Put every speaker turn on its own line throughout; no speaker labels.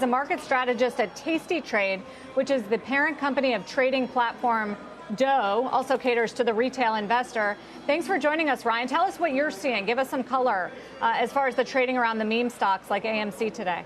A market strategist at Tasty Trade, which is the parent company of trading platform Doe, also caters to the retail investor. Thanks for joining us, Ryan. Tell us what you're seeing. Give us some color as far as the trading around the meme stocks like AMC today.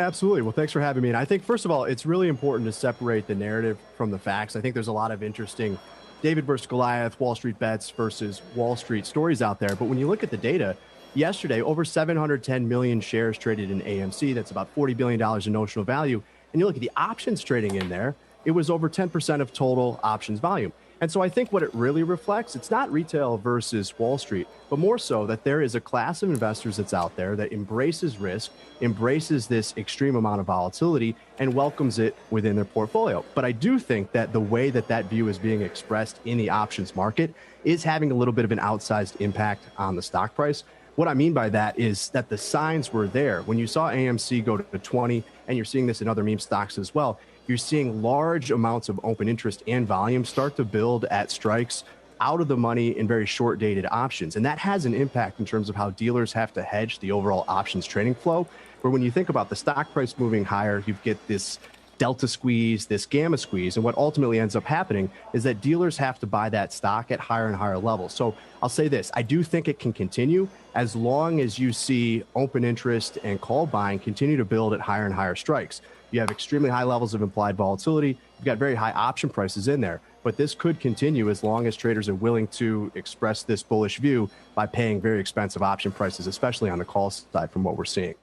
Absolutely. Well, thanks for having me. And I think, first of all, it's really important to separate the narrative from the facts. I think there's a lot of interesting David versus Goliath, Wall Street bets versus Wall Street stories out there. But when you look at the data, yesterday, over 710 million shares traded in AMC. That's about $40 billion in notional value. And you look at the options trading in there, it was over 10% of total options volume. And so I think what it really reflects, it's not retail versus Wall Street, but more so that there is a class of investors that's out there that embraces risk, embraces this extreme amount of volatility, and welcomes it within their portfolio. But I do think that the way that that view is being expressed in the options market is having a little bit of an outsized impact on the stock price. What I mean by that is that the signs were there. When you saw AMC go to 20, and you're seeing this in other meme stocks as well, you're seeing large amounts of open interest and volume start to build at strikes out of the money in very short dated options. And that has an impact in terms of how dealers have to hedge the overall options trading flow. Where when you think about the stock price moving higher, you get this delta squeeze, this gamma squeeze. And what ultimately ends up happening is that dealers have to buy that stock at higher and higher levels. So I'll say this, I do think it can continue as long as you see open interest and call buying continue to build at higher and higher strikes. You have extremely high levels of implied volatility. You've got very high option prices in there, but this could continue as long as traders are willing to express this bullish view by paying very expensive option prices, especially on the call side from what we're seeing.